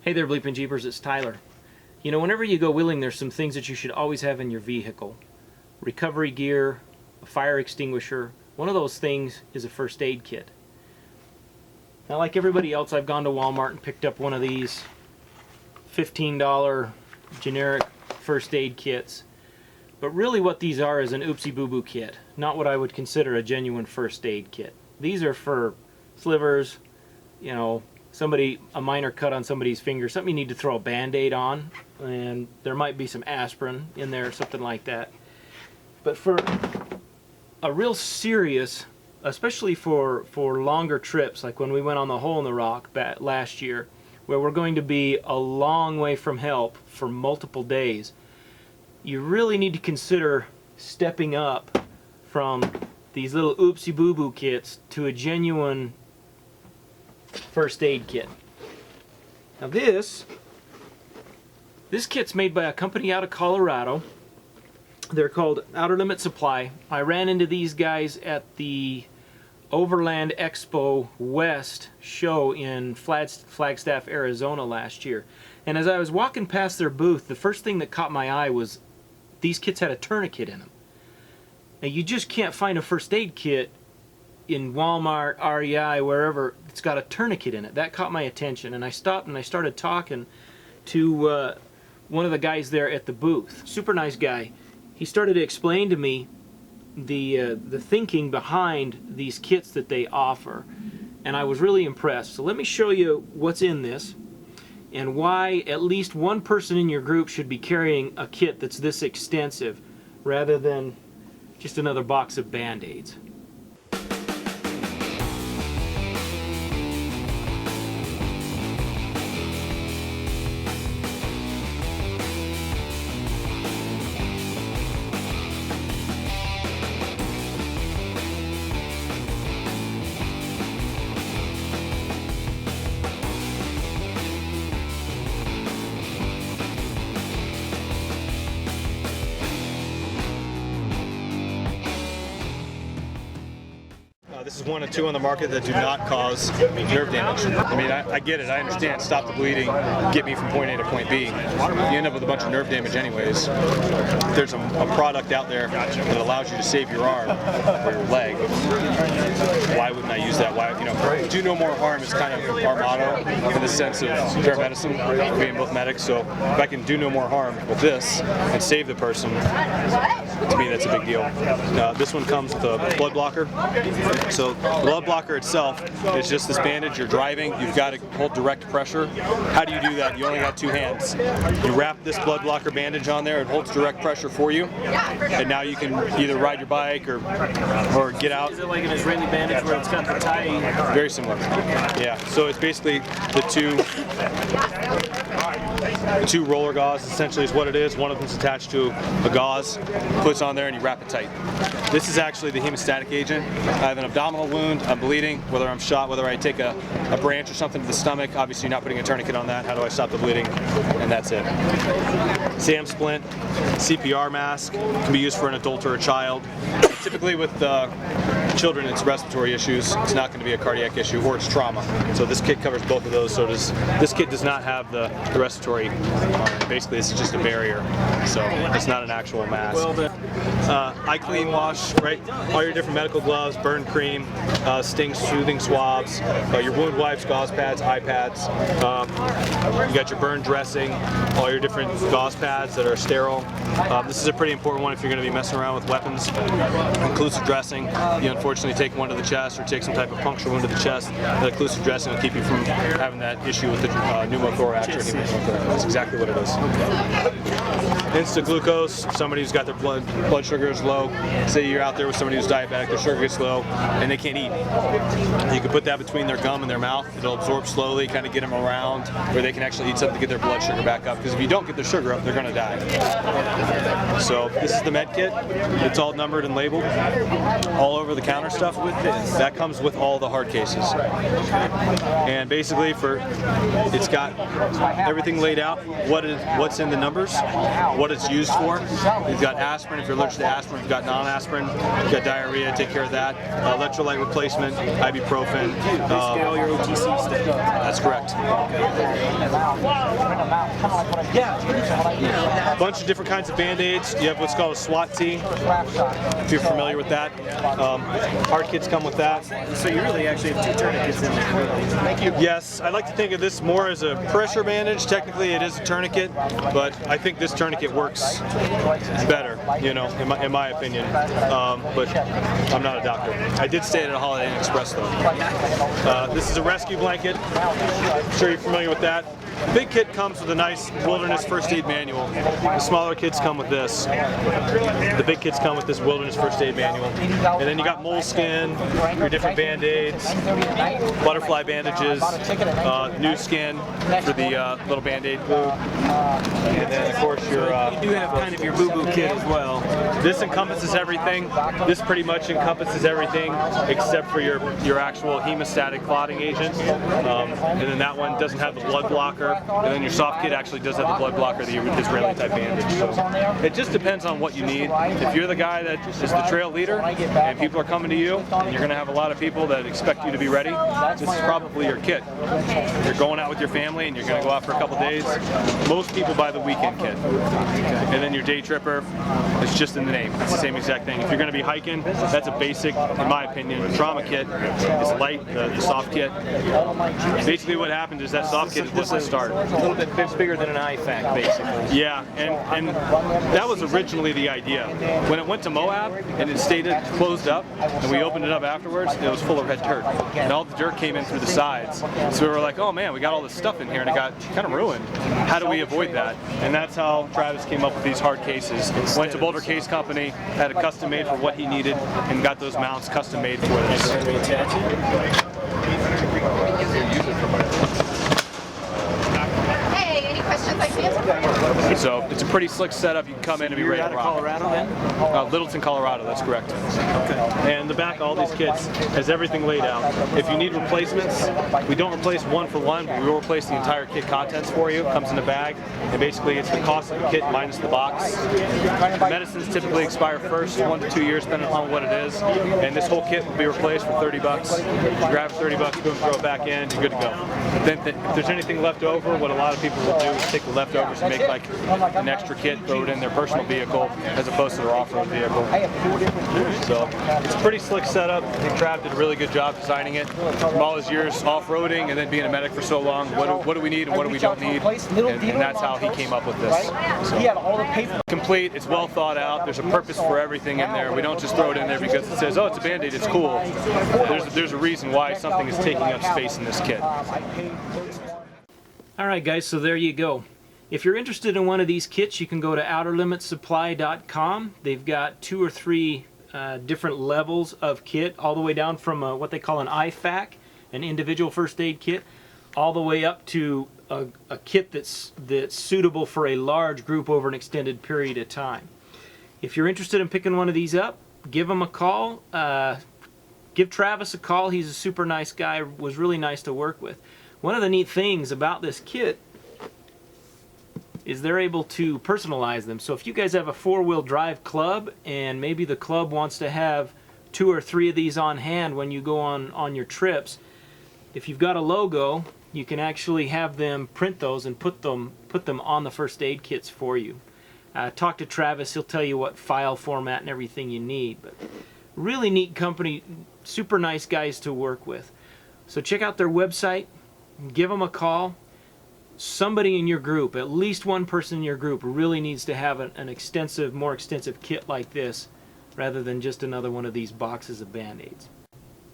Hey there, Bleepin' Jeepers, it's Tyler. You know, whenever you go wheeling, there's some things that you should always have in your vehicle. Recovery gear, a fire extinguisher. One of those things is a first aid kit. Now, like everybody else, I've gone to Walmart and picked up one of these $15 generic first aid kits. But really what these are is an oopsie boo boo kit, not what I would consider a genuine first aid kit. These are for slivers, you know, a minor cut on somebody's finger, something you need to throw a Band-Aid on, and there might be some aspirin in there, something like that. But for a real serious, especially for longer trips, like when we went on the Hole in the Rock last year, where we're going to be a long way from help for multiple days, you really need to consider stepping up from these little oopsie boo boo kits to a genuine first aid kit. Now this kit's made by a company out of Colorado. They're called Outer Limit Supply. I ran into these guys at the Overland Expo West show in Flagstaff, Arizona last year. And as I was walking past their booth, the first thing that caught my eye was these kits had a tourniquet in them. Now you just can't find a first aid kit in Walmart, REI, wherever it's got a tourniquet in it. That caught my attention, and I stopped and I started talking to one of the guys there at the booth. Super nice guy. He started to explain to me the thinking behind these kits that they offer, and I was really impressed. So let me show you what's in this and why at least one person in your group should be carrying a kit that's this extensive rather than just another box of Band-Aids. This is one of two on the market that do not cause nerve damage. I mean, I get it, I understand, stop the bleeding, get me from point A to point B. You end up with a bunch of nerve damage anyways. If there's a product out there that allows you to save your arm or your leg, why wouldn't I use that? Why, you know, do no more harm is kind of our motto in the sense of paramedicine, being both medics. So if I can do no more harm with this and save the person, to me that's a big deal. This one comes with a blood blocker. So the blood blocker itself is just this bandage. You're driving, you've got to hold direct pressure. How do you do that? You only got two hands. You wrap this blood blocker bandage on there, it holds direct pressure for you, and now you can either ride your bike or get out. Is it like an Israeli bandage where it's got the tie? Very similar. Yeah, so it's basically the two roller gauze essentially is what it is. One of them's attached to a gauze, puts on there, and you wrap it tight. This is actually the hemostatic agent. I have an abdominal wound, I'm bleeding, whether I'm shot, whether I take a branch or something to the stomach, obviously not putting a tourniquet on that. How do I stop the bleeding? And that's it. Splint Cpr Mask can be used for an adult or a child. Typically with children, it's respiratory issues. It's not going to be a cardiac issue, or it's trauma. So this kit covers both of those. So this kit does not have the respiratory. Basically, this is just a barrier. So it's not an actual mask. Eye clean wash, right? All your different medical gloves, burn cream, sting soothing swabs, your wound wipes, gauze pads, eye pads. You got your burn dressing, all your different gauze pads that are sterile. This is a pretty important one if you're going to be messing around with weapons. Occlusive dressing. You unfortunately take one to the chest or take some type of puncture wound to the chest. The occlusive dressing will keep you from having that issue with the pneumothorax or hemothorax. That's exactly what it is. Insta glucose, somebody who's got their blood sugars low. Say you're out there with somebody who's diabetic, their sugar gets low, and they can't eat. You can put that between their gum and their mouth. It'll absorb slowly, kind of get them around where they can actually eat something to get their blood sugar back up. Because if you don't get their sugar up, they're going to die. So this is the med kit. It's all numbered and labeled. All over the counter stuff with this. That comes with all the hard cases. And basically, it's got everything laid out. What's in the numbers, what what it's used for. You've got aspirin if you're allergic to aspirin. You've got non-aspirin. You've got diarrhea. Take care of that. Electrolyte replacement, ibuprofen. All your OTC stuff. That's correct. A bunch of different kinds of Band-Aids. You have what's called a SWAT tee, if you're familiar with that. Hard kits come with that. So you really actually have 2 tourniquets in there. Thank you. Yes, I like to think of this more as a pressure bandage. Technically it is a tourniquet, but I think this tourniquet works better, you know, in my opinion. But I'm not a doctor. I did stay at a Holiday Inn Express though. This is a rescue blanket. I'm sure you're familiar with that. The big kit comes with a nice wilderness first aid manual. The smaller kits come with this. The big kits come with this wilderness first aid manual. And then you got moleskin, your different Band-Aids, butterfly bandages, new skin for the little Band-Aid glue. And then of course your... you do have kind of your boo-boo kit as well. This encompasses everything. This pretty much encompasses everything except for your actual hemostatic clotting agent. And then that one doesn't have the blood blocker. And then your soft kit actually does have the blood blocker, the Israeli type bandage. So it just depends on what you need. If you're the guy that is the trail leader and people are coming to you, and you're going to have a lot of people that expect you to be ready, this is probably your kit. You're going out with your family and you're going to go out for a couple days. Most people buy the weekend kit. And then your day tripper, it's just in the name. It's the same exact thing. If you're going to be hiking, that's a basic, in my opinion, trauma kit. It's light, the soft kit. Basically what happens is that soft kit doesn't start. A little bit bigger than an IFAC, basically. Yeah, and that was originally the idea. When it went to Moab and it stayed closed up, and we opened it up afterwards, it was full of red dirt. And all the dirt came in through the sides. So we were like, oh man, we got all this stuff in here and it got kind of ruined. How do we avoid that? And that's how Travis came up with these hard cases. Went to Boulder Case Company, had it custom made for what he needed, and got those mounts custom made for this. So it's a pretty slick setup. You can come in and be ready to rock. Colorado then? Littleton, Colorado, that's correct. Okay. And the back of all these kits has everything laid out. If you need replacements, we don't replace one for one, but we will replace the entire kit contents for you. It comes in a bag, and basically it's the cost of the kit minus the box. Medicines typically expire first, 1 to 2 years, depending on what it is. And this whole kit will be replaced for $30. You grab $30, boom, throw it back in, you're good to go. Then if there's anything left over, what a lot of people will do is take the leftovers and make like an extra kit, throw it in their personal vehicle as opposed to their off-road vehicle. So it's a pretty slick setup. I think Trav did a really good job designing it. From all his years off-roading and then being a medic for so long, what do we need and what do we don't need? And that's how he came up with this. So, complete, it's well thought out. There's a purpose for everything in there. We don't just throw it in there because it says, oh, it's a Band-Aid, it's cool. There's a reason why something is taking up space in this kit. Alright guys, so there you go. If you're interested in one of these kits, you can go to outerlimitsupply.com. They've got 2 or 3 different levels of kit, all the way down from what they call an IFAC, an individual first aid kit, all the way up to a kit that's suitable for a large group over an extended period of time. If you're interested in picking one of these up, give them a call. Give Travis a call. He's a super nice guy, was really nice to work with. One of the neat things about this kit is they're able to personalize them. So if you guys have a 4-wheel drive club and maybe the club wants to have 2 or 3 of these on hand when you go on your trips, if you've got a logo, you can actually have them print those and put them on the first aid kits for you. Talk to Travis, he'll tell you what file format and everything you need. But really neat company, super nice guys to work with. So check out their website, give them a call. Somebody in your group, at least one person in your group, really needs to have an more extensive kit like this rather than just another one of these boxes of Band-Aids.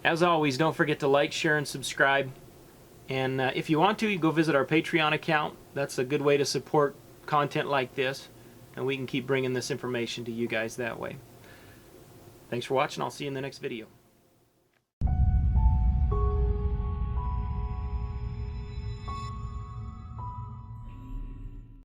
As always, don't forget to like, share, and subscribe. And if you want to, you go visit our Patreon account. That's a good way to support content like this, and we can keep bringing this information to you guys that way. Thanks for watching. I'll see you in the next video.